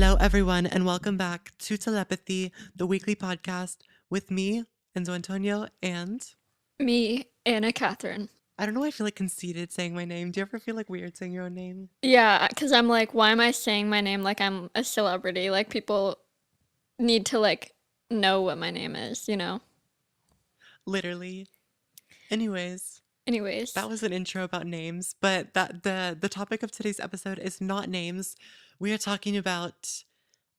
Hello, everyone, and welcome back to Telepathy, the weekly podcast with me, Enzo Antonio, and Me, Anna Catherine. I don't know why I feel like conceited saying my name. Do you ever feel like weird saying your own name? Yeah, because I'm like, why am I saying my name like I'm a celebrity? Like, people need to, like, know what my name is, you know? Literally. Anyways, that Anyways. was an intro about names, but the topic of today's episode is not names. We are talking about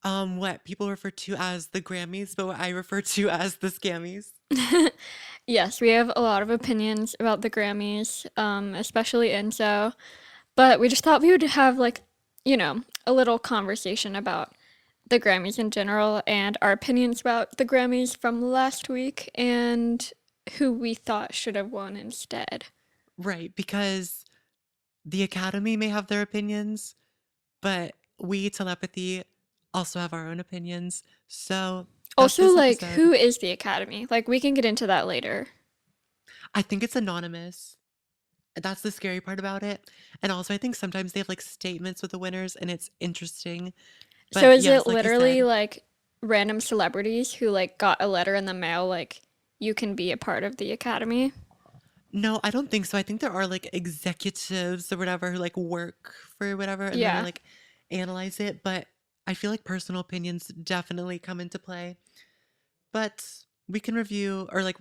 what people refer to as the Grammys, but what I refer to as the Scammies. Yes, we have a lot of opinions about the Grammys, especially Enzo. But we just thought we would have, like, a little conversation about the Grammys in general and our opinions about the Grammys from last week and who we thought should have won instead. Right, because the Academy may have their opinions, but we, Telepathy, also have our own opinions. So that's Also, this like, episode. who is the Academy? Like, we can get into that later. I think it's anonymous. That's the scary part about it. And also, I think sometimes they have like statements with the winners and it's interesting. So But is it yes, like you literally said, like random celebrities who like got a letter in the mail like you can be a part of the Academy? no, I don't think so. I think there are like executives or whatever who like work for whatever and then they Yeah. like analyze it. But I feel like personal opinions definitely come into play. But we can review or like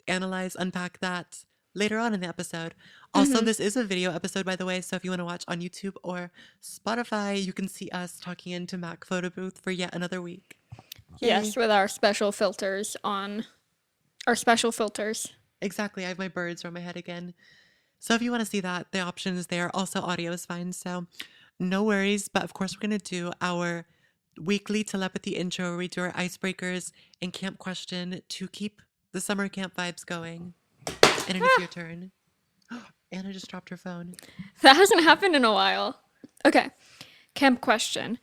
analyze, unpack that later on in the episode. Also, Hmm. this is a video episode, by the way. So if you want to watch on YouTube or Spotify, you can see us talking into Mac Photo Booth for yet another week. Yes, Yay. with our special filters on our special filters. Exactly. I have my birds around my head again. So if you want to see that, the option is there. Also, audio is fine. So no worries. But of course, we're going to do our weekly telepathy intro where we do our icebreakers and camp question to keep the summer camp vibes going. And it is your turn. Anna just dropped her phone. That hasn't happened in a while. Okay. Camp question.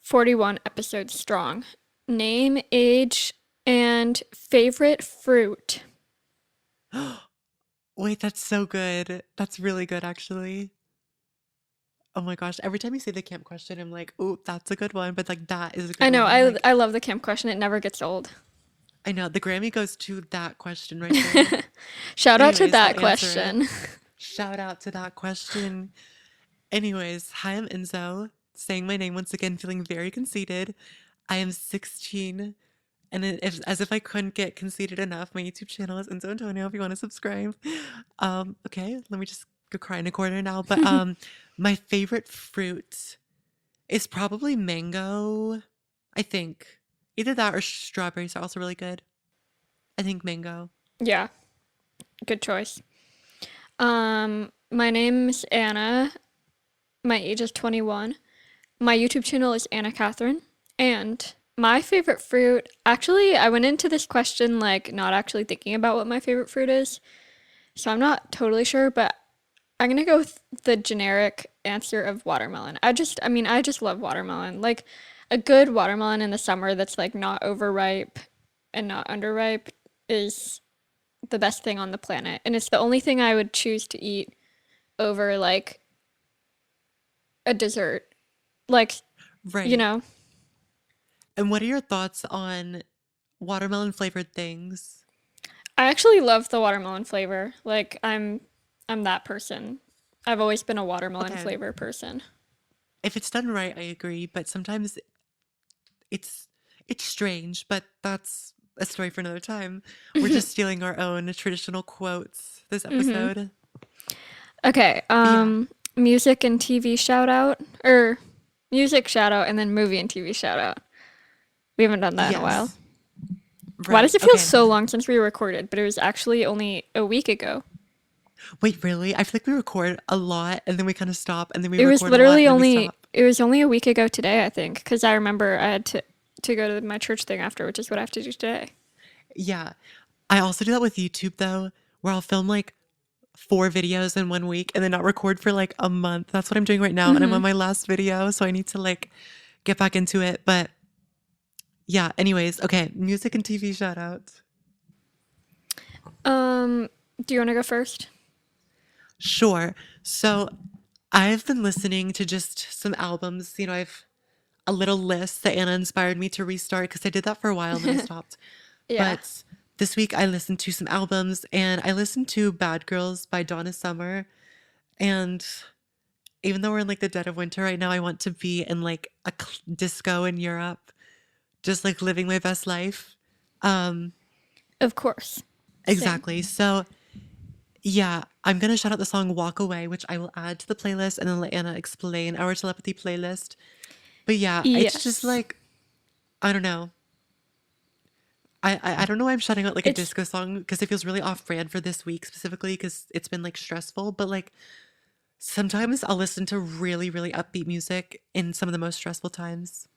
41 episodes strong. Name, age, and favorite fruit. Wait, that's so good. That's really good, actually. Oh my gosh. Every time you say the camp question, I'm like, oh, that's a good one. But like, that is a I good know, one. I'm like, I love the camp question. It never gets old. I know the Grammy goes to that question right there. Shout out to Anyways, I'll that answer it. question. Shout out to that question. Anyways, hi, I'm Enzo, saying my name once again, feeling very conceited. I am 16. And as if I couldn't get conceited enough, my YouTube channel is Enzo Antonio if you want to subscribe. Okay, let me just go cry in a corner now. But my favorite fruit is probably mango, I think. Either that or strawberries are also really good. I think mango. Yeah, good choice. My name's Anna. My age is 21. My YouTube channel is Anna Catherine. And my favorite fruit, actually, I went into this question like not actually thinking about what my favorite fruit is. So I'm not totally sure, but I'm gonna go with the generic answer of watermelon. I just love watermelon. Like a good watermelon in the summer that's like not overripe and not underripe is the best thing on the planet. And it's the only thing I would choose to eat over like a dessert. Like, you Right. know, And what are your thoughts on watermelon flavored things? I actually love the watermelon flavor. Like I'm that person. I've always been a watermelon Okay. flavor person. If it's done right, I agree, but sometimes it's it's strange, but that's a story for another time. We're just stealing our own traditional quotes this Hmm. episode. Okay, But yeah, music and TV shout out or music shout out and then movie and TV shout out. We haven't done that in a while. yes. Why Right. does it feel Okay. so long since we recorded? But it was actually only a week ago. Wait, really? I feel like we record a lot and then we kind of stop and then we record a lot and then we stop. It was only a week ago today, I think, because I remember I had to go to my church thing after, which is what I have to do today. Yeah. I also do that with YouTube though, where I'll film like 4 videos in one week and then not record for like a month. That's what I'm doing right now. And I'm on my last video. So I need to like get back into it. But yeah, anyways, okay. Music and TV shout outs. Um, do you want to go first? Sure. So I've been listening to just some albums. You know, a little list that Anna inspired me to restart because I did that for a while and then I stopped. Yeah. But this week I listened to some albums and I listened to Bad Girls by Donna Summer. And even though we're in like the dead of winter right now, I want to be in like a disco in Europe, just like living my best life. Um, Of course. Same. exactly. So yeah, I'm gonna shout out the song Walk Away, which I will add to the playlist and then let Anna explain our telepathy playlist. But yeah, it's just Yes. like I don't know. I don't know why I'm shouting out like a It's disco song because it feels really off brand for this week specifically because it's been like stressful. But like sometimes I'll listen to really, really upbeat music in some of the most stressful times.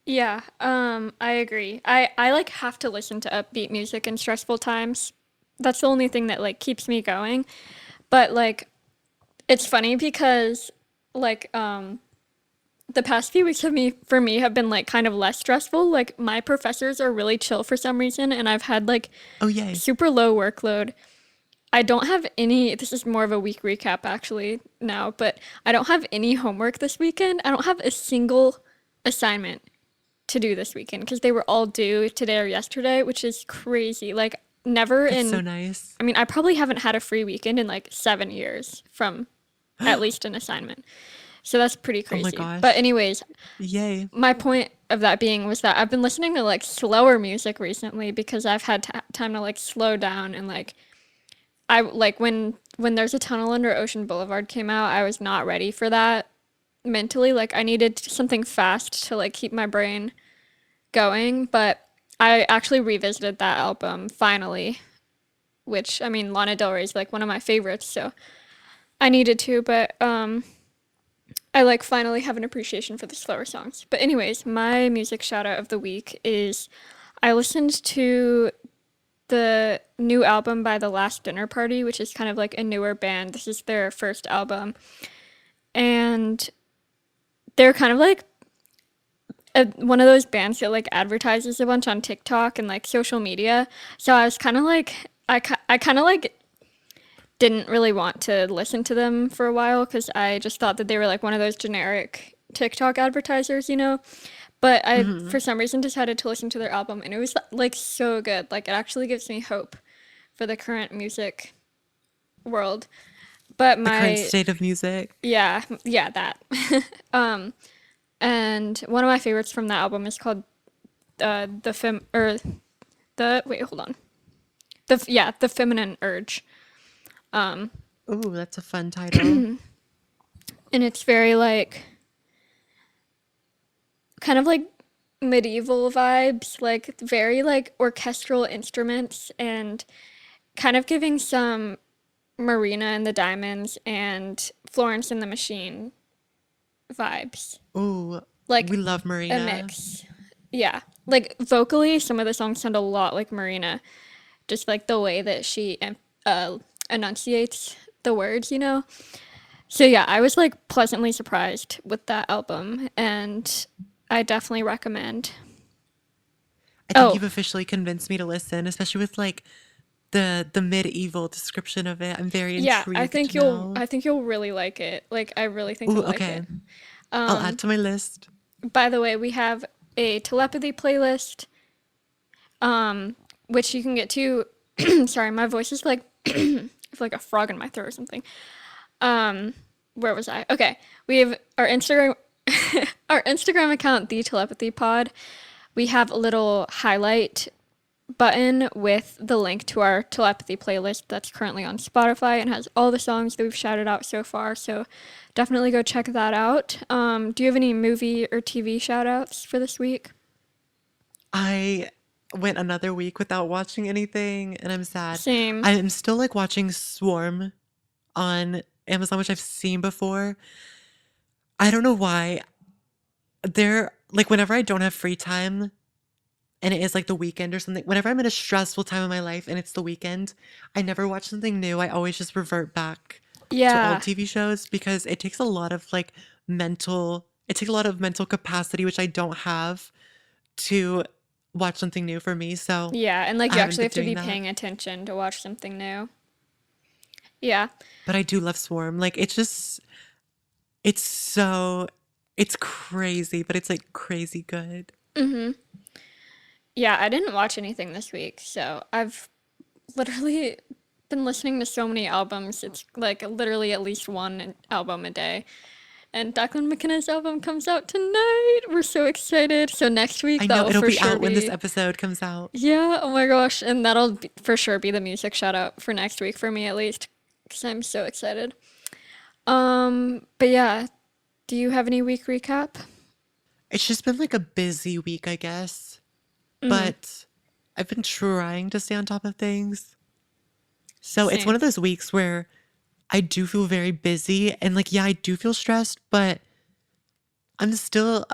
yeah, I agree. I like have to listen to upbeat music in stressful times. That's the only thing that like keeps me going. But like it's funny because like the past few weeks of me for me have been like kind of less stressful. Like my professors are really chill for some reason and I've had like Oh yay. super low workload. I don't have any, this is more of a week recap actually now, but I don't have any homework this weekend. I don't have a single assignment to do this weekend because they were all due today or yesterday, which is crazy. Like, never That's so in, nice. I mean, I probably haven't had a free weekend in like 7 years from at least an assignment. So that's pretty Oh my crazy. But, gosh. anyways, Yay. my point of that being was that I've been listening to like slower music recently because I've had time to like slow down and like I like when There's a Tunnel Under Ocean Boulevard came out, I was not ready for that mentally. Like I needed something fast to like keep my brain going, but I actually revisited that album finally, which I mean Lana Del Rey is like one of my favorites, so I needed to, but I like finally have an appreciation for the slower songs. But anyways, my music shout out of the week is I listened to the new album by The Last Dinner Party, which is kind of like a newer band. This is their first album. And they're kind of like one of those bands that like advertises a bunch on TikTok and like social media. So I was kind of like, I kind of like didn't really want to listen to them for a while because I just thought that they were like one of those generic TikTok advertisers, you know? But I, Hmm. for some reason, decided to listen to their album and it was like so good. Like it actually gives me hope for the current music world. But The current my, state of music. yeah, yeah, that. And one of my favorites from that album is called the fem or the wait, hold on. The Feminine Urge. Ooh, that's a fun title. And it's very like kind of like medieval vibes, like very like orchestral instruments and kind of giving some Marina and the Diamonds and Florence and the Machine vibes. Ooh, we Like love a Marina. mix. Yeah. Like vocally, some of the songs sound a lot like Marina, just like the way that she uh, enunciates the words, you know? So yeah, I was like pleasantly surprised with that album and I definitely recommend. I think Oh, you've officially convinced me to listen, especially with like the medieval description of it. I'm very yeah, intrigued now. I think you'll really like it. Like I really think Ooh, you'll like okay. it. I'll add to my list. By the way, we have a telepathy playlist which you can get to. Sorry, my voice is like I feel like a frog in my throat or something. Where was I? Okay, we have our Instagram, our Instagram account, the Telepathy Pod. We have a little highlight button with the link to our telepathy playlist that's currently on Spotify and has all the songs that we've shouted out so far. So definitely go check that out. Do you have any movie or TV shout outs for this week? I went another week without watching anything and I'm sad. Same. I am still like watching Swarm on Amazon, which I've seen before. I don't know why. They're like whenever I don't have free time and it is like the weekend or something, whenever I'm in a stressful time of my life and it's the weekend, I never watch something new. I always just revert back to old Yeah. TV shows because it takes a lot of like it takes a lot of mental capacity, which I don't have to watch something new for me. So Yeah. And like I you haven't actually been have to doing be that. paying attention to watch something new. Yeah. But I do love Swarm. Like it's so It's crazy, but it's like crazy good. Yeah, I didn't watch anything this week, so I've literally been listening to so many albums. It's like literally at least one album a day. And Declan McKenna's album comes out tonight. We're so excited. So next week I know that'll it'll for be sure out when this be, episode comes out. yeah, oh my gosh, and that'll be, for sure be the music shout out for next week for me at least, because I'm so excited. But yeah, do you have any week recap? It's just been like a busy week, I guess. But I've been trying to stay on top of things. So it's one Same. of those weeks where I do feel very busy and like, yeah, I do feel stressed, but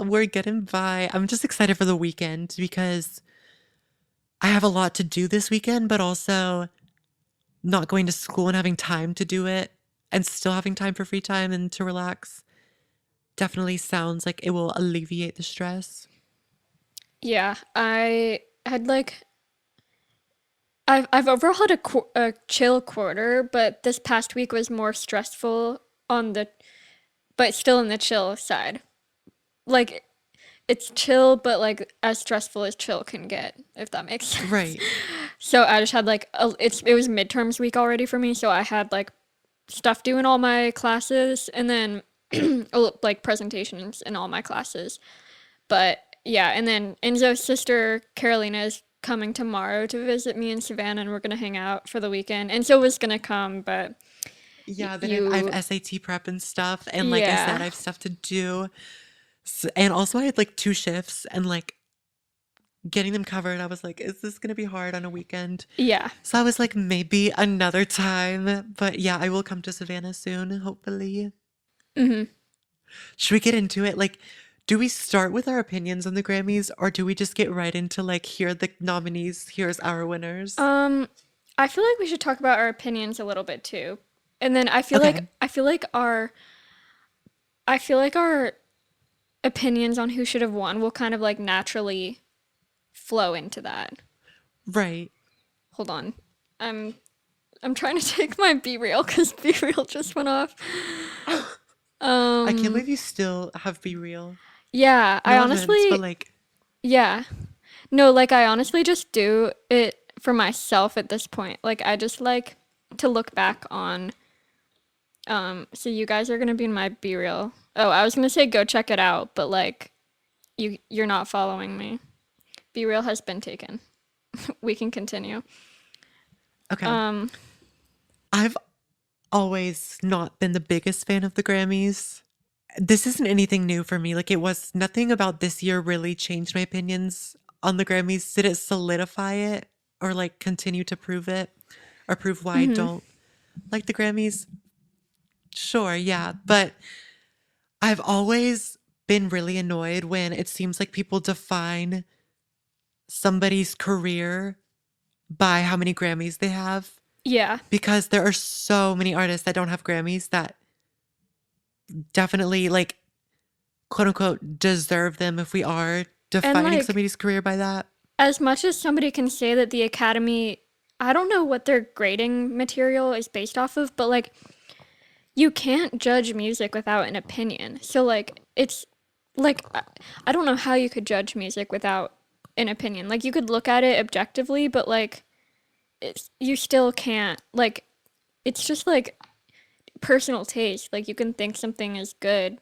we're getting by. I'm just excited for the weekend because I have a lot to do this weekend, but also not going to school and having time to do it and still having time for free time and to relax definitely sounds like it will alleviate the stress. Yeah, I had like I've overall had a chill quarter, but this past week was more stressful on the but still in the chill side. Like it's chill, but like as stressful as chill can get, if that makes sense. Right. So I just had like it was midterms week already for me, so I had like stuff due in all my classes, and then like presentations in all my classes. But yeah, and then Enzo's sister Carolina is coming tomorrow to visit me in Savannah, and we're gonna hang out for the weekend. Enzo was gonna come, but Yeah, then I have you, SAT prep and stuff. And like I said, yeah, I have stuff to do. And also, I had like two shifts and like getting them covered. I was like, is this going to be hard on a weekend? yeah. So I was like, maybe another time. But yeah, I will come to Savannah soon, hopefully. Should we get into it? Like, do we start with our opinions on the Grammys or do we just get right into like, here are the nominees, here's our winners? Um, I feel like we should talk about our opinions a little bit too, and then Okay. I feel like our opinions on who should have won will kind of like naturally flow into that. Right. Hold on. I'm I'm trying to take my B reel because B reel just went off. I can't Um, believe you still have Be Real. yeah, I No offense, but honestly, like, yeah. No, like I honestly just do it for myself at this point. Like I just like to look back on so you guys are gonna be in my B reel. Oh, I was gonna say go check it out, but like you're not following me. B reel has been taken. We can continue. okay. Um, I've always not been the biggest fan of the Grammys. This isn't anything new for me. Like, it was nothing about this year really changed my opinions on the Grammys. Did it solidify it or like continue to prove it or prove why I don't like the Grammys? Sure, yeah. But I've always been really annoyed when it seems like people define somebody's career by how many Grammys they have yeah. because there are so many artists that don't have Grammys that definitely like quote unquote deserve them if we are And defining like somebody's career by that. as much as somebody can say that the Academy, I don't know what their grading material is based off of, but like you can't judge music without an opinion. So like it's like I don't know how you could judge music without an opinion. Like you could look at it objectively, but like it's you still can't like it's just like personal taste. Like you can think something is good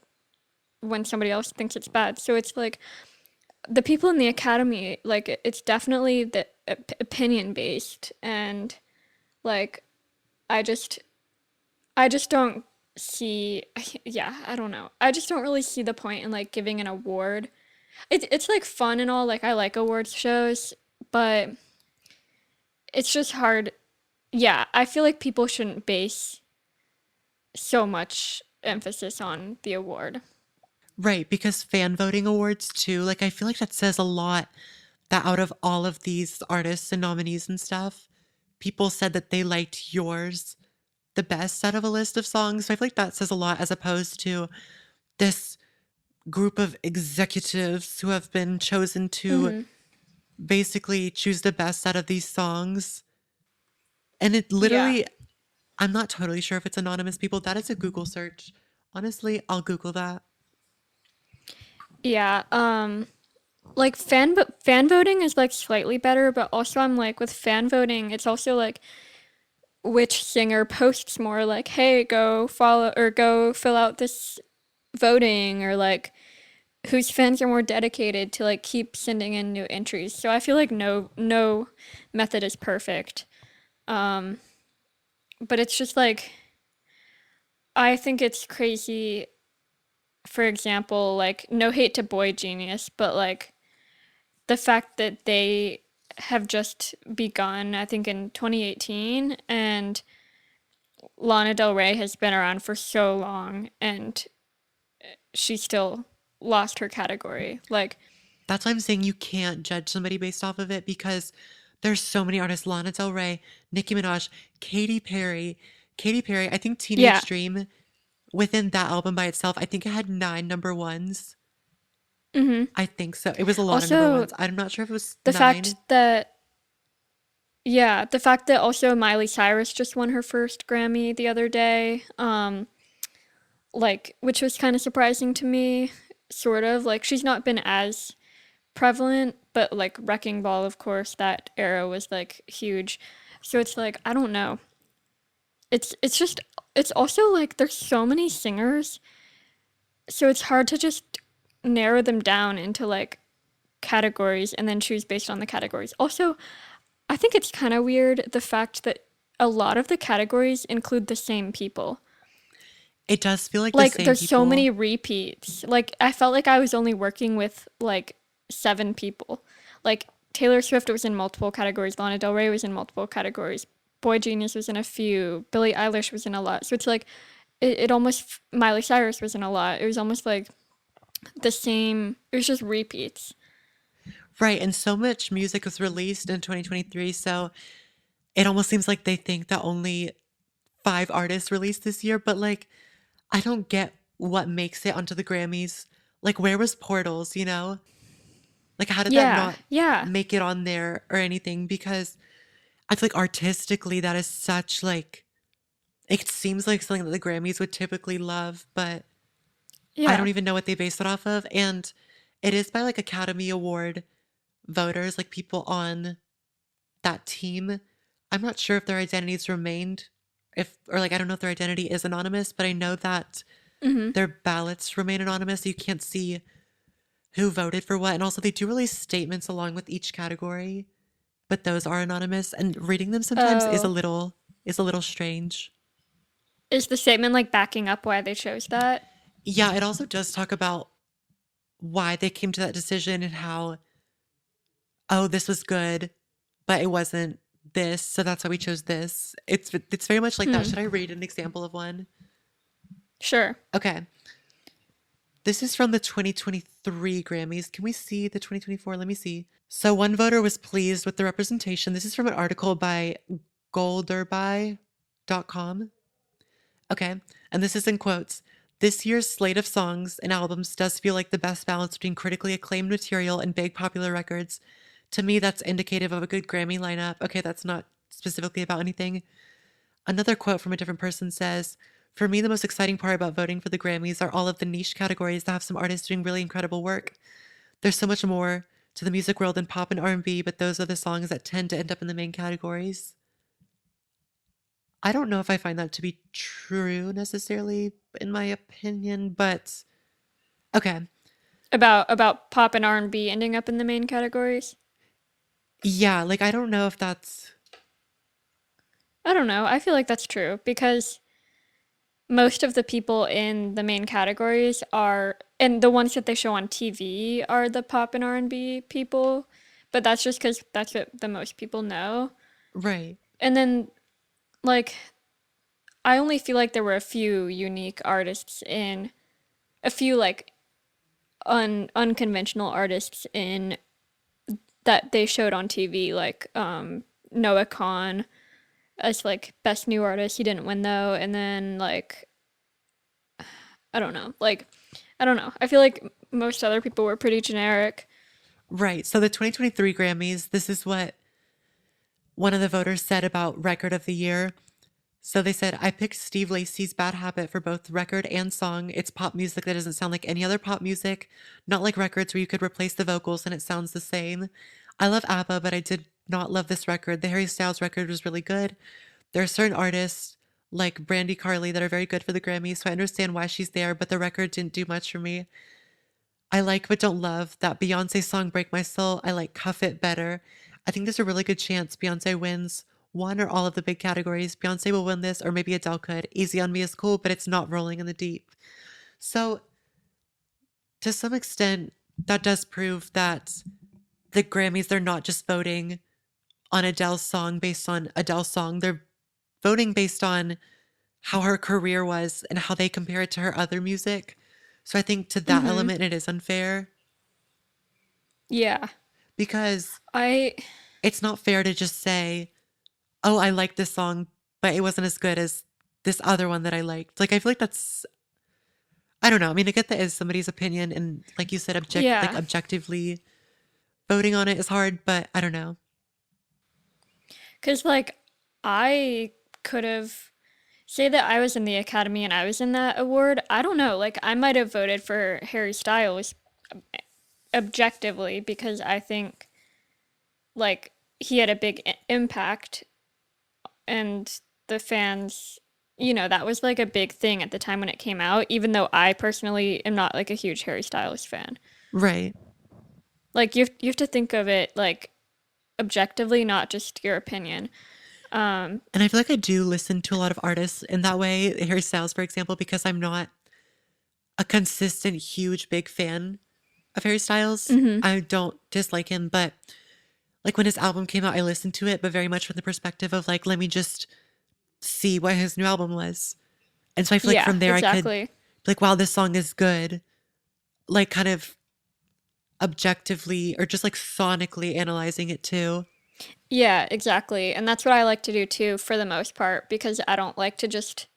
when somebody else thinks it's bad. So it's like the people in the academy, like it's definitely the opinion based, and like I just I just don't see, yeah, I don't know. I just don't really see the point in like giving an award. It's like fun and all, like I like awards shows, but it's just hard. Yeah, I feel like people shouldn't base so much emphasis on the award. Right, because fan voting awards too, like I feel like that says a lot that out of all of these artists and nominees and stuff, people said that they liked yours the best out of a list of songs. So I feel like that says a lot as opposed to this group of executives who have been chosen to basically choose the best out of these songs. And it Yeah. literally, I'm not totally sure if it's anonymous people. That is a Google search. Honestly, I'll Google that. Yeah, like fan voting is like slightly better, but also I'm like with fan voting, it's also like which singer posts more like, "Hey, go follow or go fill out this voting," or like whose fans are more dedicated to like keep sending in new entries. So I feel like no method is perfect. Um, but it's just like I think it's crazy. For example, like no hate to Boy Genius, but like the fact that they have just begun, I think in 2018, and Lana Del Rey has been around for so long, and she still lost her category. Like, That's why I'm saying you can't judge somebody based off of it because there's so many artists. Lana Del Rey, Nicki Minaj, Katy Perry. Katy Perry, I think yeah. Teenage Dream, within that album by itself, I think it had 9 number 1s. Hmm. I think so. It was a lot of number Also, ones. I'm not sure if it was the fact 9. that yeah, the fact that also Miley Cyrus just won her first Grammy the other day, like which was kind of surprising to me, sort of. Like she's not been as prevalent, but like Wrecking Ball, of course, that era was like huge. So it's like I don't know. It's just it's also like there's so many singers, so it's hard to just narrow them down into like categories and then choose based on the categories. Also, I think it's kind of weird the fact that a lot of the categories include the same people. It does feel like the Like same there's so people. many repeats. Like I felt like I was only working with like 7 people. Like Taylor Swift was in multiple categories, Lana Del Rey was in multiple categories, Boy Genius was in a few, Billie Eilish was in a lot. So it's like it almost Miley Cyrus was in a lot. It was almost like the same. It was just repeats. Right. And so much music was released in 2023. So it almost seems like they think that only 5 artists released this year. But like, I don't get what makes it onto the Grammys. Like, where was Portals, you know? Like, how did that Yeah, not yeah. make it on there or anything? Because I feel like artistically, that is such like, it seems like something that the Grammys would typically love, but I don't Yeah. even know what they base it off of. And it is by like Academy Award voters, like people on that team. I'm not sure if their identities remained, if, or like, I don't know if their identity is anonymous, but I know that Mhm. their ballots remain anonymous. So you can't see who voted for what. And also, they do release statements along with each category, but those are anonymous. And reading them sometimes Oh, is a little strange. is the statement like backing up why they chose that? Yeah, it also does talk about why they came to that decision and how, oh, this was good, but it wasn't this, so that's why we chose this. It's very much like that. Hmm. Should I read an example of one? Sure. Okay. This is from the 2023 Grammys. Can we see the 2024? Let me see. So one voter was pleased with the representation. This is from an article by golderby.com. Okay. And this is in quotes. This year's slate of songs and albums does feel like the best balance between critically acclaimed material and big popular records. To me, that's indicative of a good Grammy lineup. Okay, that's not specifically about anything. Another quote from a different person says, "For me, the most exciting part about voting for the Grammys are all of the niche categories that have some artists doing really incredible work. There's so much more to the music world than pop and R&B, but those are the songs that tend to end up in the main categories." I don't know if I find that to be true necessarily, in my opinion, but okay. About pop and R&B ending up in the main categories? Yeah, like I don't know if that's I don't know. I feel like that's true because most of the people in the main categories are and the ones that they show on TV are the pop and R&B people, but that's just cuz that's what the most people know. right. And then like I only feel like there were a few unique artists in a few like unconventional artists in that they showed on TV, like Noah Khan as like best new artist. He didn't win though, and then like I don't know, like I don't know. I feel like most other people were pretty generic. Right. So the 2023 Grammys, this is what one of the voters said about record of the year. So they said, I picked Steve Lacy's Bad Habit for both record and song. It's pop music that doesn't sound like any other pop music, not like records where you could replace the vocals and it sounds the same. I love ABBA, but I did not love this record. The Harry Styles record was really good. There are certain artists like Brandy Carly that are very good for the Grammys, so I understand why she's there, but the record didn't do much for me. I like but don't love that Beyonce song Break My Soul. I like Cuff It better. I think there's a really good chance Beyonce wins one or all of the big categories. Beyonce will win this, or maybe Adele could. Easy on Me is cool, but it's not Rolling in the Deep. So, to some extent, that does prove that the Grammys, they're not just voting on Adele's song based on Adele's song. They're voting based on how her career was and how they compare it to her other music. So I think to that Mm-hmm. element, it is unfair Yeah. because I it's not fair to just say, oh, I like this song, but it wasn't as good as this other one that I liked. Like, I feel like that's, I don't know. I mean, I get that is somebody's opinion. And like you said, yeah. objectively voting on it is hard, but I don't know. Cuz like I could have say that I was in the academy and I was in that award. I don't know. Like I might have voted for Harry Styles objectively because I think like he had a big impact and the fans, that was like a big thing at the time when it came out, even though I personally am not like a huge Harry Styles fan. Right. Like you have to think of it like objectively, not just your opinion. Um, And I feel like I do listen to a lot of artists in that way, Harry Styles, for example, because I'm not a consistent, huge, big fan of Harry Styles. mhm. I don't dislike him, but like when his album came out, I listened to it, but very much from the perspective of like, let me just see what his new album was. And so I feel like Yeah, from there I could exactly. be like, wow, this song is good. Like kind of objectively or just like sonically analyzing it too. Yeah, exactly. And that's what I like to do too for the most part because I don't like to just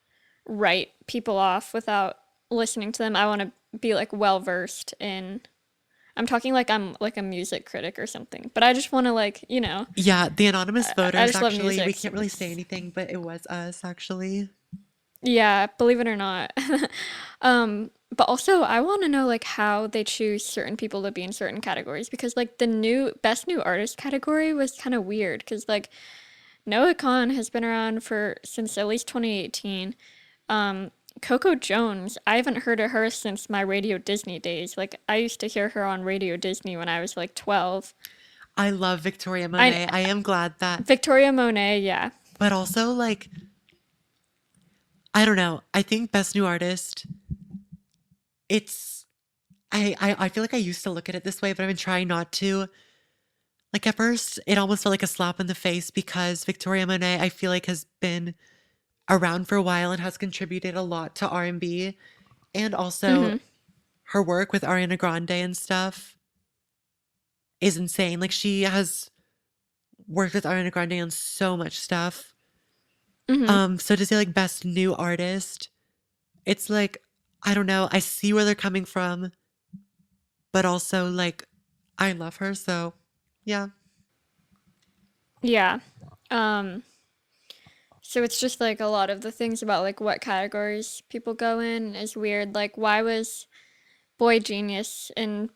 write people off without listening to them. I want to be like well versed in I'm talking like I'm like a music critic or something. But I just want to like, Yeah, the anonymous I voters just love actually, we music. can't really say anything, but it was us actually. Yeah, believe it or not. But also I want to know like how they choose certain people to be in certain categories because like the new best new artist category was kind of weird because like Noah Khan has been around for since at least 2018. Um, Coco Jones, I haven't heard of her since my Radio Disney days. Like I used to hear her on Radio Disney when I was like 12. I love Victoria I Monet. I am glad that, Victoria Monet, yeah. but also like, I don't know. I think best new artist, it's, I feel like I used to look at it this way, but I've been trying not to. Like at first, it almost felt like a slap in the face because Victoria Monet, I feel like has been around for a while and has contributed a lot to R&B and also Mhm. her work with Ariana Grande and stuff is insane. Like she has worked with Ariana Grande on so much stuff. Mhm. So to say like best new artist, it's like I don't know. I see where they're coming from, but also like I love her, so yeah. Yeah. Um so it's just like a lot of the things about like what categories people go in is weird. Like why was Boy Genius in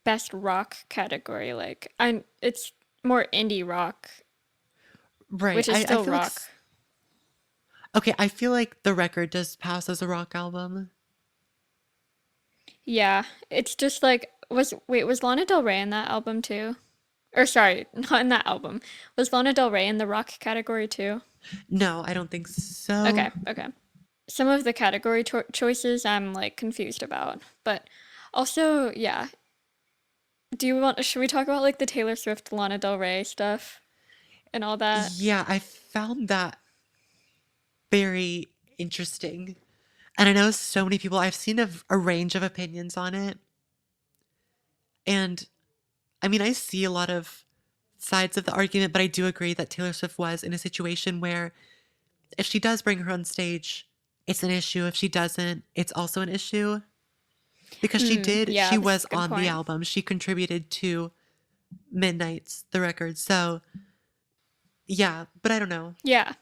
best rock category? Like I it's more indie rock, Right. which is I still feel like rock. okay, I feel like the record does pass as a rock album. Yeah, it's just like was Lana Del Rey in that album too? Or sorry, not in that album. Was Lana Del Rey in the rock category too? No, I don't think so. Okay, okay. Some of the category choices I'm like confused about, but also, yeah. Should we talk about like the Taylor Swift Lana Del Rey stuff and all that? Yeah, I found that very interesting. And I know so many people, I've seen a range of opinions on it. And I mean, I see a lot of sides of the argument, but I do agree that Taylor Swift was in a situation where if she does bring her on stage, it's an issue. If she doesn't, it's also an issue. Because Yeah, she this is was a good on the point. album. She contributed to Midnight's, the record. So, yeah, but I don't know. Yeah.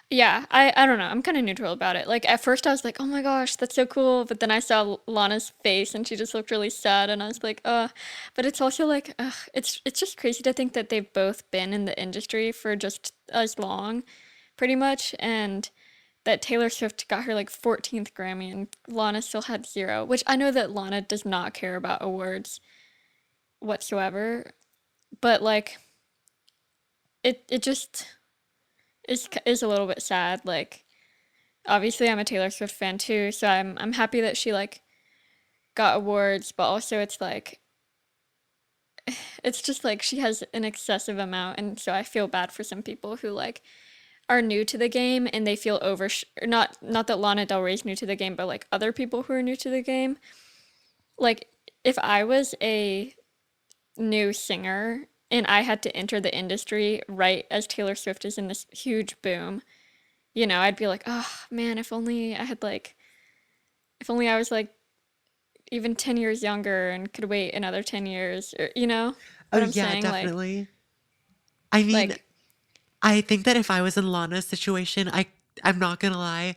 Yeah, I don't know. I'm kind of neutral about it. Like at first I was like, "Oh my gosh, that's so cool." But then I saw Lana's face and she just looked really sad and I was like, But it's also like, it's just crazy to think that they've both been in the industry for just as long, pretty much, and that Taylor Swift got her like 14th Grammy and Lana still had zero, which I know that Lana does not care about awards whatsoever, but like it just is a little bit sad. Like obviously I'm a Taylor Swift fan too, so I'm happy that she like got awards, but also it's just like she has an excessive amount, and so I feel bad for some people who like are new to the game and they feel not that Lana Del Rey's new to the game, but like other people who are new to the game. Like if I was a new singer and I had to enter the industry right as Taylor Swift is in this huge boom, I'd be like, "Oh, man, if only I was like even 10 years younger and could wait another 10 years." Or, you know Oh, what I'm yeah, saying? definitely. I mean, Like I think that if I was in Lana's situation, I'm not gonna lie.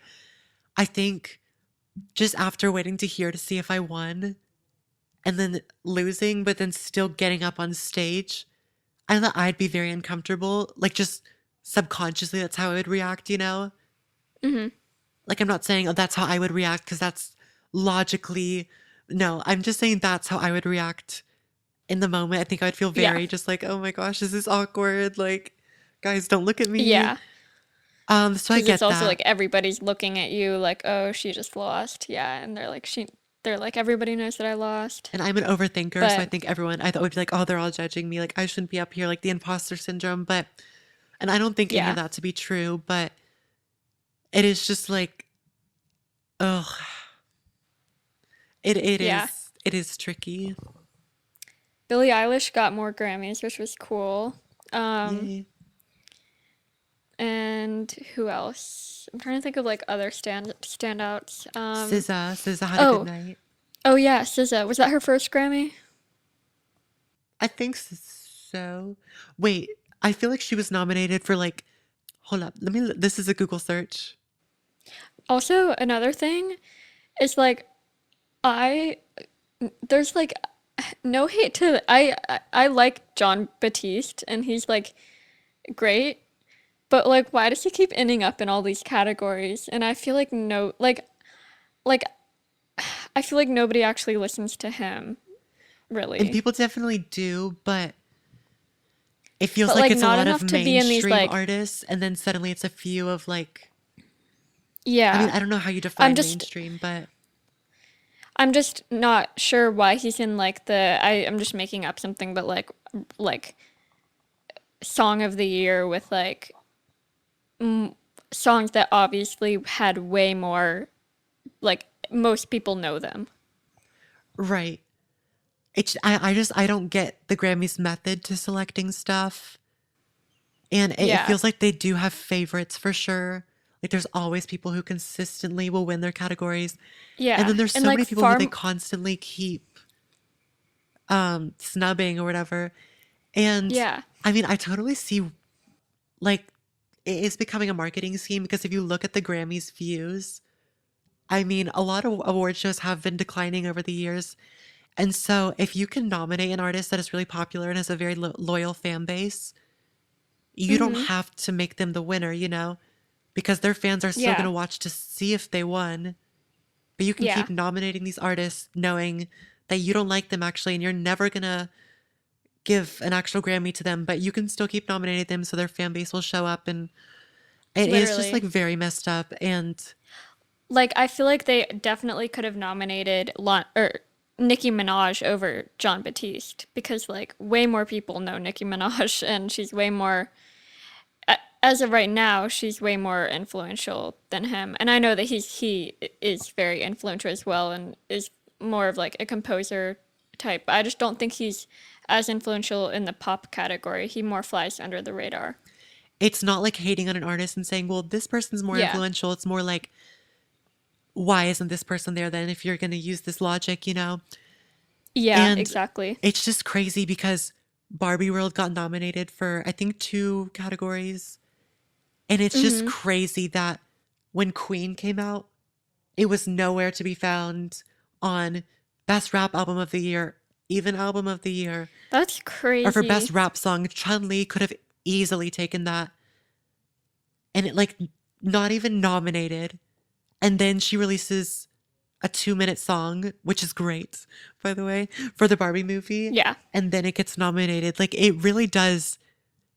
I think just after waiting to hear to see if I won and then losing, but then still getting up on stage, I thought I'd be very uncomfortable. Like just subconsciously, that's how I would react, you know? mhm. Like I'm not saying, oh, that's how I would react because that's logically no, I'm just saying that's how I would react in the moment. I think I'd feel Yeah. very just like, oh my gosh, this is awkward. Like, guys, don't look at me. Yeah. So I Because it's get also that. like everybody's looking at you like, "Oh, she just lost." Yeah, and they're like everybody knows that I lost. And I'm an overthinker, so I But think everyone I thought would be like, oh, they're all judging me. Like I shouldn't be up here, like the imposter syndrome. But and I don't think any of yeah. that to be true, but it is just like, oh, Yeah. it is tricky. Billie Eilish got more Grammys, which was cool. Um, Yay. and who else? I'm trying to think of like other standouts. SZA had a good Oh, night. oh yeah, SZA. Was that her first Grammy? I think so. Wait, I feel like she was nominated for like, hold up, this is a Google search. Also, another thing is like I there's like no hate to I like John Batiste and he's like great, but like why does he keep ending up in all these categories? And I feel like no like I feel like nobody actually listens to him, And really. people definitely do, but it feels But like like it's a not lot of enough to be in these mainstream like artists, and then suddenly it's a few of like, I mean, yeah. I don't know how you I'm define just mainstream, but I'm just not sure why he's in like I'm just making up something, but like song of the year with like songs that obviously had way more like most people know them. right. I don't get the Grammys method to selecting stuff. And it Yeah. feels like they do have favorites for sure. Like there's always people who consistently will win their categories. And Yeah. then there's And so like many people who they far constantly keep snubbing or whatever. And yeah. I mean, I totally see like it is becoming a marketing scheme because if you look at the Grammys views, I mean, a lot of award shows have been declining over the years. And so if you can nominate an artist that is really popular and has a very loyal fan base, you don't Mhm. have to make them the winner, you know, because their fans are still going Yeah. to watch to see if they won. But you can Yeah. keep nominating these artists knowing that you don't like them actually, and you're never going to give an actual Grammy to them, but you can still keep nominating them so their fan base will show up. And it is just like Literally. very messed up. And Like I feel like they definitely could have nominated Nicki Minaj over John Batiste because like way more people know Nicki Minaj and she's way more as of right now she's way more influential than him. And I know that he is very influential as well and is more of like a composer type. I just don't think he's as influential in the pop category. He more flies under the radar. it's not like hating on an artist and saying, well, this person's more Yeah. influential. It's more like, why isn't this person there then if you're going to use this logic, you know? Yeah, And exactly. it's just crazy because Barbie World got nominated for, I think, two categories. And it's just Mhm. crazy that when Queen came out, it was nowhere to be found on Best Rap Album of the Year, even Album of the Year, That's or for Best crazy. Rap Song. Chun-Li could have easily taken that. And it, like, not even nominated. And then she releases a 2-minute song, which is great, by the way, for the Barbie movie. Yeah. And then it gets nominated. Like, it really does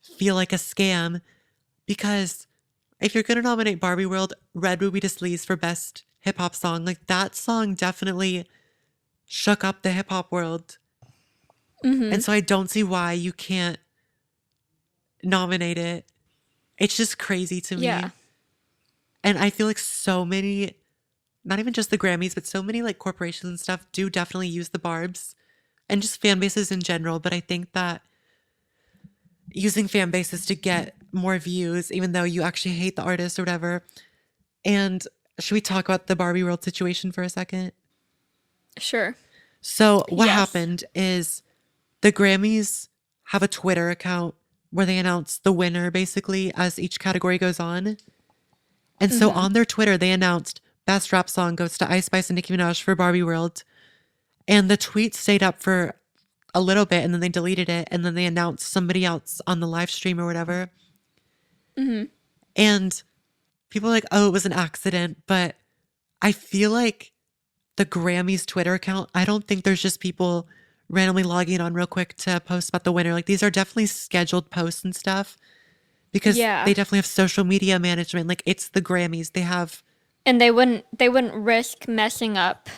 feel like a scam because if you're going to nominate Barbie World, Red Ruby to Sleaze for Best Hip Hop Song, like that song definitely shook up the hip hop world. And Mhm. so I don't see why you can't nominate it. It's just crazy to Yeah. me. And I feel like so many, not even just the Grammys, but so many like corporations and stuff do definitely use the Barbs and just fan bases in general. But I think that using fan bases to get more views, even though you actually hate the artist or whatever. And should we talk about the Barbie World situation for a second? Sure. So, what Yes. happened is the Grammys have a Twitter account where they announce the winner basically as each category goes on. And so Mhm. on their Twitter, they announced Best Rap Song goes to Ice Spice and Nicki Minaj for Barbie World. And the tweet stayed up for a little bit and then they deleted it. And then they announced somebody else on the live stream or whatever. Mhm. And people are like, oh, it was an accident. But I feel like the Grammys Twitter account, I don't think there's just people randomly logging on real quick to post about the winner. Like these are definitely scheduled posts and stuff because they Yeah. definitely have social media management. Like it's the Grammys. They have. And they wouldn't risk messing up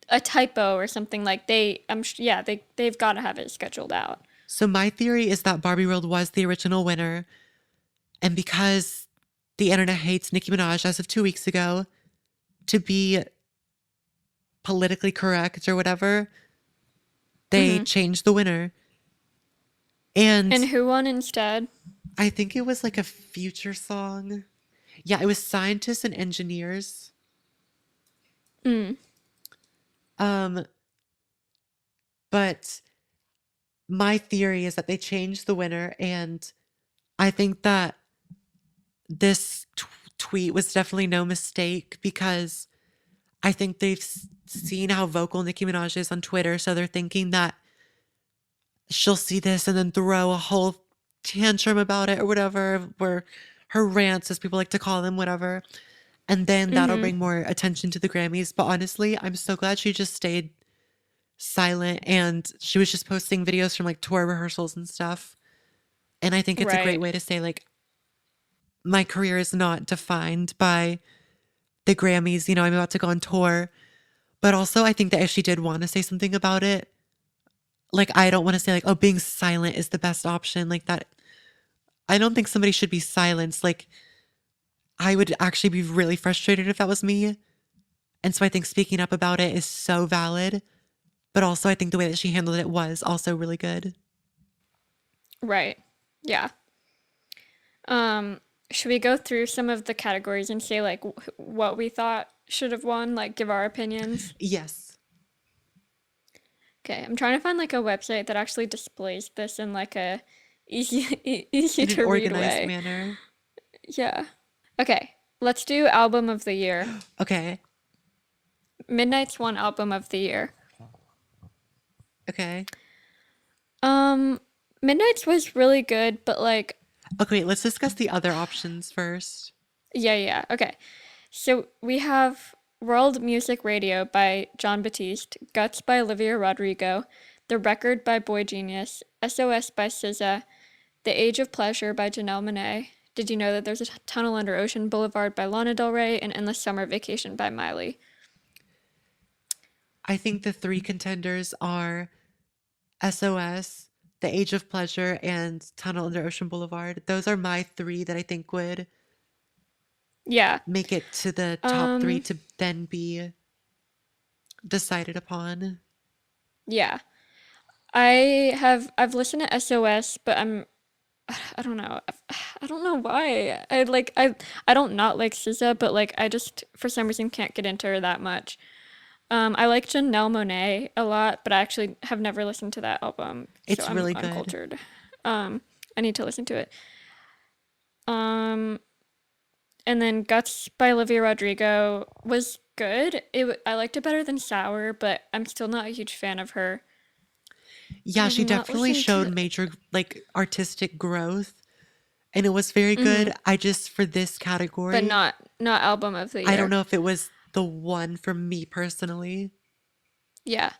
a typo or something like yeah, they've got to have it scheduled out. So my theory is that Barbie World was the original winner. And because the internet hates Nicki Minaj as of 2 weeks ago, to be politically correct or whatever, they Mhm. changed the winner. And And who won instead? I think it was like a future song. Yeah, it was scientists and engineers. Mm. Um, but my theory is that they changed the winner, and I think that this tweet was definitely no mistake because I think they've seen how vocal Nicki Minaj is on Twitter, so they're thinking that she'll see this and then throw a whole tantrum about it or whatever, where her rants, as people like to call them, whatever. And then that'll Mhm. bring more attention to the Grammys. But honestly, I'm so glad she just stayed silent and she was just posting videos from like tour rehearsals and stuff. And I think it's a great Right. way to say, like, my career is not defined by the Grammys. You know, I'm about to go on tour. But also, I think that if she did want to say something about it, like, I don't want to say, like, oh, being silent is the best option. Like, that, I don't think somebody should be silenced. Like, I would actually be really frustrated if that was me. And so I think speaking up about it is so valid. But also, I think the way that she handled it was also really good. Right. Yeah. Um, should we go through some of the categories and say like what we thought should have won, like give our opinions? Yes, Okay, I'm trying to find like a website that actually displays this in like a easy easy in an to read organized way. manner. Yeah. Okay, let's do album of the year. Okay. Midnight's won album of the year. Okay. Um, Midnight's was really good, but like, Okay, let's discuss the other options first. yeah, yeah. Okay. So we have World Music Radio by John Batiste, Guts by Olivia Rodrigo, The Record by Boy Genius, SOS by SZA, The Age of Pleasure by Janelle Monáe. Did you know that there's a Tunnel Under Ocean Boulevard by Lana Del Rey and Endless Summer Vacation by Miley? I think the three contenders are SOS, The Age of Pleasure, and Tunnel Under Ocean Boulevard. Those are my three that I think would Yeah. make it to the top three Um, to then be decided upon. yeah. I've listened to SOS, but I don't know. I don't know why. I don't not like SZA, but like I just for some reason can't get into her that much. I like Janelle Monáe a lot, but I actually have never listened to that album, so It's I'm really good. uncultured. Um, I need to listen to it. Um, and then Guts by Olivia Rodrigo was good. I liked it better than Sour, but I'm still not a huge fan of her. I Yeah, have she not definitely listened showed to, major like artistic growth and it was very hmm good. I just for this but category, not album of the I don't year. know if it was the one for me personally. Yeah.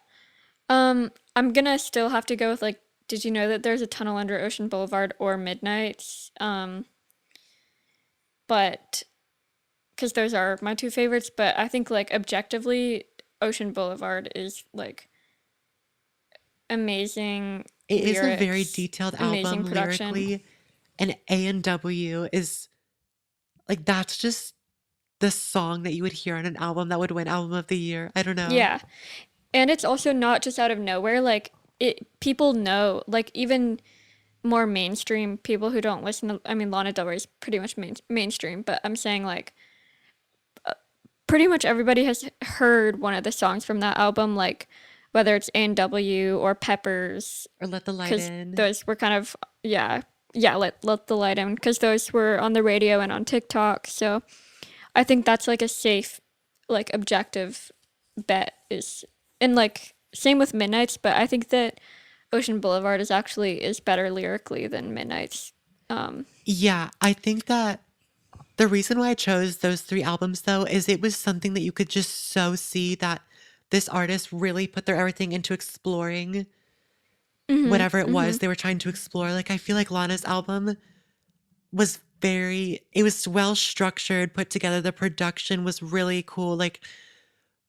I'm gonna still have to go with like, did you know that there's a tunnel under Ocean Boulevard or Midnights? But because those are my two favorites, but I think like objectively, Ocean Boulevard is like amazing It is a very lyrics, detailed amazing album production. lyrically, and A&W is like that's just the song that you would hear on an album that would win album of the year. I don't know. Yeah. And it's also not just out of nowhere. Like it people know, like even more mainstream people who don't listen to, I mean Lana Del Rey is pretty much mainstream, but I'm saying like pretty much everybody has heard one of the songs from that album, like whether it's A&W or Peppers, Or Let the Light because In. those were kind of yeah, let the light in, because those were on the radio and on TikTok. So I think that's like a safe, like objective bet is, and like same with Midnight's, but I think that Ocean Boulevard is better lyrically than Midnight's. Um, Yeah, I think that the reason why I chose those three albums though is it was something that you could just so see that this artist really put their everything into exploring mhm, whatever it was mhm. they were trying to explore. Like I feel like Lana's album was it was well structured, put together. The production was really cool. Like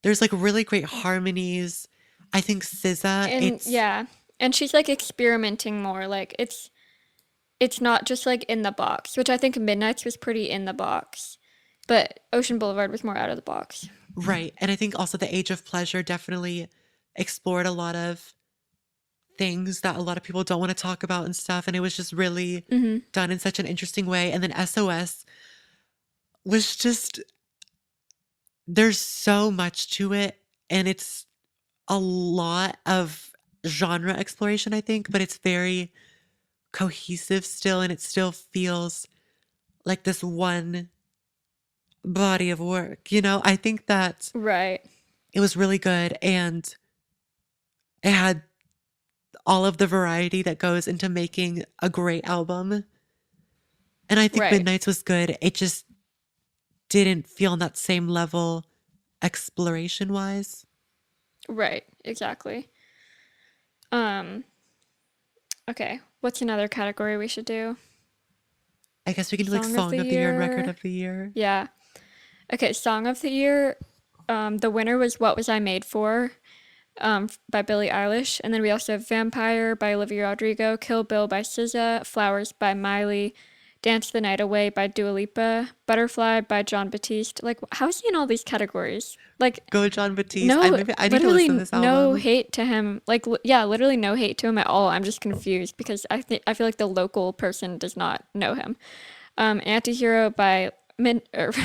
there's like really great harmonies. I think SZA, And it's yeah, and she's like experimenting more. Like it's not just like in the box, which I think Midnight's was pretty in the box, but Ocean Boulevard was more out of the box. right. And I think also The Age of Pleasure definitely explored a lot of things that a lot of people don't want to talk about and stuff. And it was just really Hmm. done in such an interesting way. And then SOS was just, there's so much to it. And it's a lot of genre exploration, I think, but it's very cohesive still. And it still feels like this one body of work. I think that Right, it was really good. And it had all of the variety that goes into making a great album. And I think right, Midnight's was good. It just didn't feel on that same level exploration wise. right, exactly. Um, okay, what's another category we should do? I guess we can do like Song of the song of the year and record year. of the year. Yeah. Okay, song of the year. The winner was "What Was I Made For," by Billie Eilish, and then we also have "Vampire" by Olivia Rodrigo, "Kill Bill" by SZA, "Flowers" by Miley, "Dance the Night Away" by Dua Lipa, "Butterfly" by John Batiste. Like, how is he in all these categories? Like, Go John Batiste. no, I need to listen to literally this no album. hate to him. Like, yeah, literally no hate to him at all. I'm just confused because I feel like the local person does not know him. Antihero by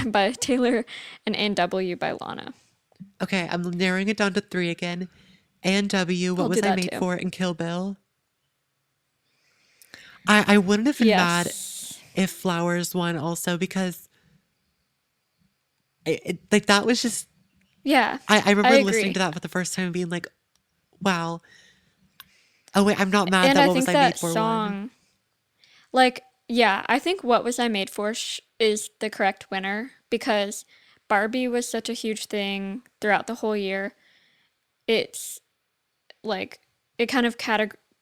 by Taylor, and A&W by Lana. Okay, I'm narrowing it down to three again. A&W, What I'll Was do I that Made too. For, and Kill Bill. I wouldn't have been mad Yes. if Flowers won also because like that was just Yeah, I I remember listening to agree. that for the first time and being like, wow. Oh wait, I'm not mad And that I What Was think I Made that For won. song, like, yeah, I think What Was I Made For is the correct winner because Barbie was such a huge thing throughout the whole year. It's like, it kind of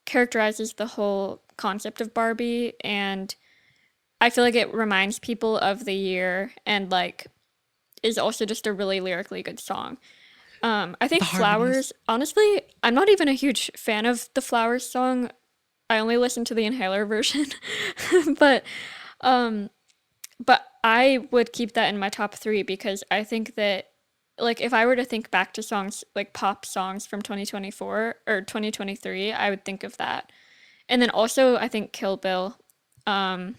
characterizes the whole concept of Barbie, and I feel like it reminds people of the year and like is also just a really lyrically good song. I The think harmonies. Flowers, honestly, I'm not even a huge fan of the Flowers song. I only listen to the Inhaler version. but um but I would keep that in my top 3 because I think that like if I were to think back to songs like pop songs from 2024 or 2023, I would think of that. And then also I think um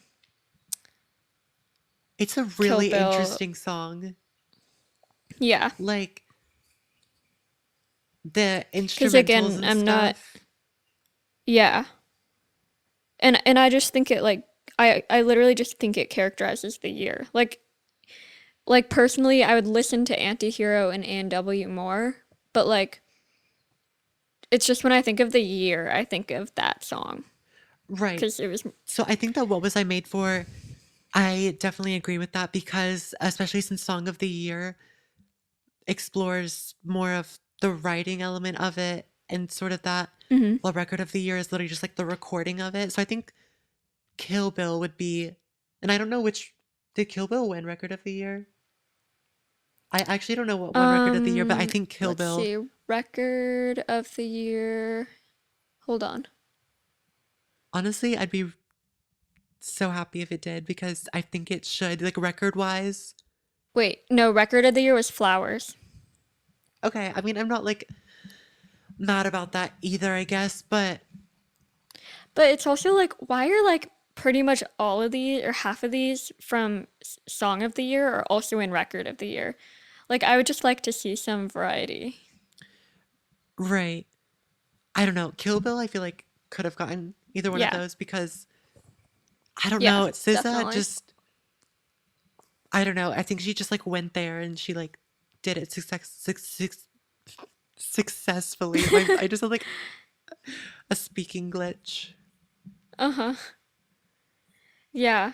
It's a Kill really Bill, interesting song. yeah, Like the cuz instrumentals again, and I'm not, stuff. yeah. And I just think it like I literally just think it characterizes the year. Like personally, I would listen to Antihero and A&W more, but like it's just when I think of the year, I think of that song Right. because it was So I think that What Was I Made For? I definitely agree with that because, especially since Song of the Year explores more of the writing element of it and sort of that, mhm. while Record of the Year is literally just like the recording of it. So I think Kill Bill would be, and I don't know which, did Kill Bill win Record of the Year? I actually don't know what won Record of the Year, but I think Kill Let's Bill, see. Record of the year. Hold on. honestly, I'd be so happy if it did because I think it should, like record wise. Wait, no, record of the year was Flowers. Okay, I mean, I'm not like mad about that either, I guess, but But it's also like, why are like pretty much all of these or half of these from Song of the Year are also in Record of the Year? Like, I would just like to see some variety. right. I don't know. Kill Bill, I feel like could have gotten either one of Yeah, those because I don't yeah, know. SZA definitely. just, I don't know. I think she just like went there and she like did it successfully. I just had like a speaking glitch. Uh huh. Yeah.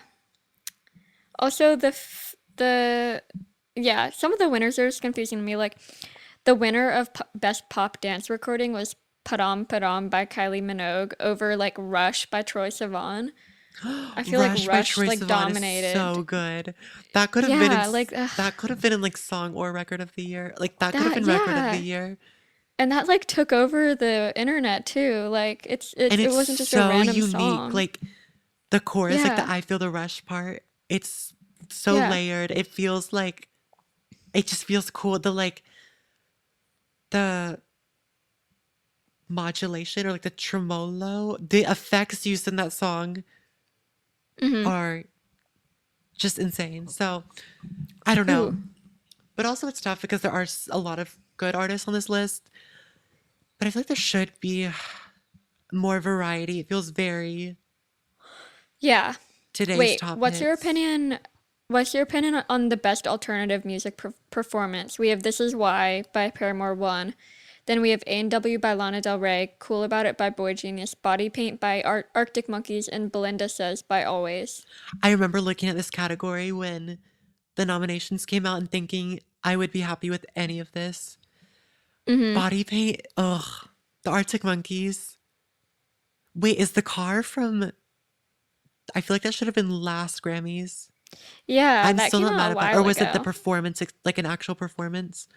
Also, yeah, some of the winners are just confusing to me. Like, the winner of Best Pop Dance Recording was Padam Padam by Kylie Minogue over like Rush by Troye Sivan. I feel like Rush by Rush Troye like Sivan is dominated. so good. That could have been in Yeah, like that could have been in like song or record of the year. Like that could have that. been record of the Yeah, year. and that like took over the internet too. Like And it it's wasn't just a so random unique. song. Like the chorus, like the Yeah, I feel the rush part, it's so yeah. layered. It feels like it just feels cool. The modulation or like the tremolo, the effects used in that song Mm-hmm. are just insane. So I don't know. Ooh, But also it's tough because there are a lot of good artists on this list. But I feel like there should be more variety. It feels very yeah. today's Wait, top what's your hits. opinion? What's your opinion on the best alternative music performance? We have "This Is Why" by Paramore one. Then we have A&W by Lana Del Rey, "Cool About It" by Boy Genius, "Body Paint" by Arctic Monkeys, and "Belinda Says" by Always. I remember looking at this category when the nominations came out and thinking I would be happy with any of this. Mm-hmm. Body paint, ugh. The Arctic Monkeys. Wait, is the car from? I feel like that should have been last Grammys. Yeah, I'm that still came not out mad a about, or while was it the ago. performance, like an actual performance?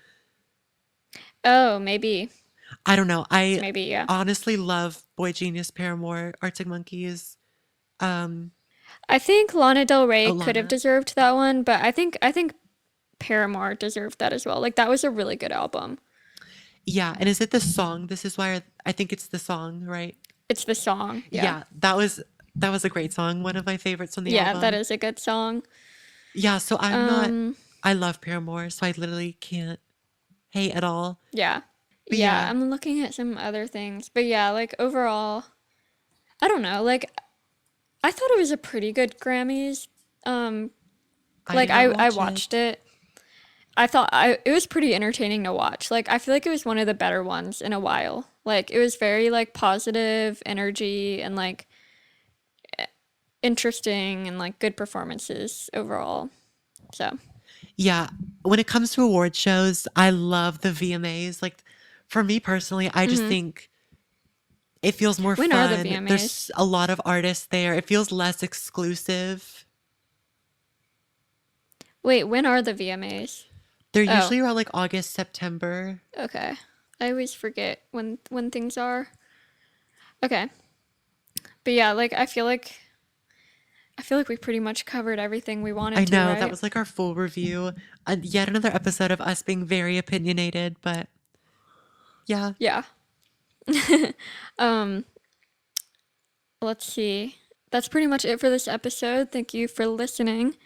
Oh, maybe. I don't know. I Maybe, yeah. honestly love Boy Genius, Paramore, Arctic Monkeys, um, I think Lana Del Rey could have Alana. deserved that one, but I think Paramore deserved that as well. Like that was a really good album. Yeah, and is it the song? This is why I think it's the song, right? It's the song. Yeah. Yeah, that was a great song. One of my favorites on the Yeah, that album. is a good song. Yeah, so I'm not. Um, I love Paramore, so I literally can't hate at all. yeah. But Yeah, yeah, I'm looking at some other things. But yeah, like overall, I don't know. Like I thought it was a pretty good Grammys. Um, I like did not I watch it. watched it. I thought it was pretty entertaining to watch. Like I feel like it was one of the better ones in a while. Like it was very like positive energy and like interesting and like good performances overall. So, Yeah, when it comes to award shows, I love the VMAs. Like for me personally, I just hmm, think it feels more when are the fun. VMAs? There's a lot of artists there. It feels less exclusive. Wait, when are the VMAs? They're Oh, usually around like August, September. okay. I always forget when things are. Okay. But yeah, like I feel like we pretty much covered everything we I wanted to, know that right? was like our full review. And yet another episode of us being very opinionated, but yeah. Yeah. Um, let's see. That's pretty much it for this episode. Thank you for listening.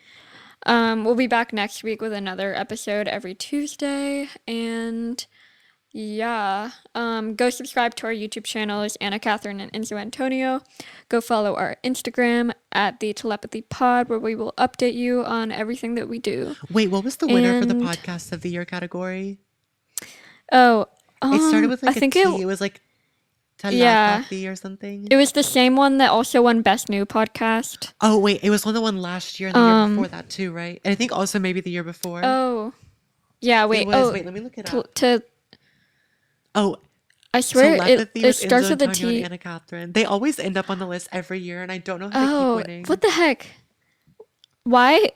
We'll be back next week with another episode every Tuesday. And Yeah. Go subscribe to our YouTube channels, Anna Catherine and Enzo Antonio. Go follow our Instagram at the Telepathy Pod, where we will update you on everything that we do. Wait, what was the winner for the And podcast of the year category? oh, It started with I like a think T. It was like yeah, telepathy or something. it was the same one that also won Best New Podcast. Oh, wait, it was one that won last year and the year before that too, right? And I think also maybe the year before. Oh, yeah. It Wait. was, Oh, wait, let me look it to, up. to Oh, I swear Telepathy it with starts Enzo with a Antonio and T. Anna Catherine. They always end up on the list every year, and I don't know how they keep Oh, what winning. the heck? Why?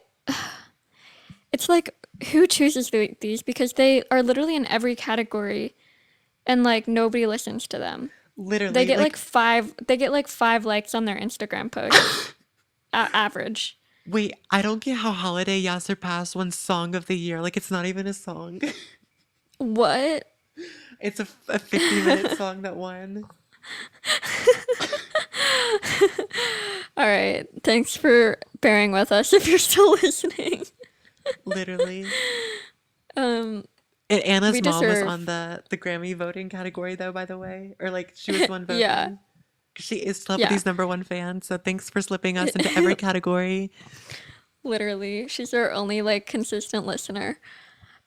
It's like, who chooses these? Because they are literally in every category, and like nobody listens to them. They Literally, get like like, five. They get like 5 likes on their Instagram posts, average. wait, I don't get how Holiday Yeah surpassed one song of the year. Like, it's not even a song. What? It's a 50-minute song that won. All right. Thanks for bearing with us if you're still listening. Literally. Um, And we Anna's mom was deserve. on the Grammy voting category, though, by the way. Or, like, she was the one Yeah. voting. She is Yeah. Telepathy's #1 fan, so thanks for slipping us into every category. Literally, she's our only like consistent listener.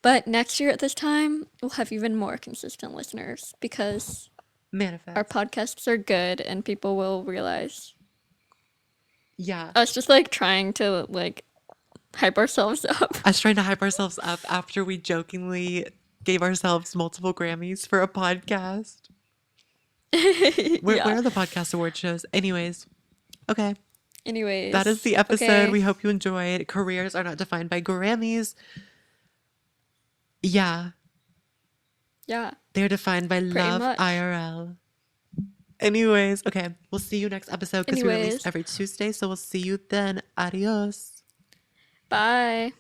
But next year at this time, we'll have even more consistent listeners because our Manifest. podcasts are good and people will realize Yeah. us just like trying to like hype ourselves up. Us trying to hype ourselves up after we jokingly gave ourselves multiple Grammys for a podcast. Where Yeah. are the podcast award shows? Anyways, okay. That is Anyways, the episode. okay. We hope you enjoyed. Careers are not defined by Grammys. Yeah, Yeah, they're defined by pretty love much. IRL. Anyways, okay. We'll see you next episode because we release Anyways, every Tuesday. So we'll see you then. Adios. bye.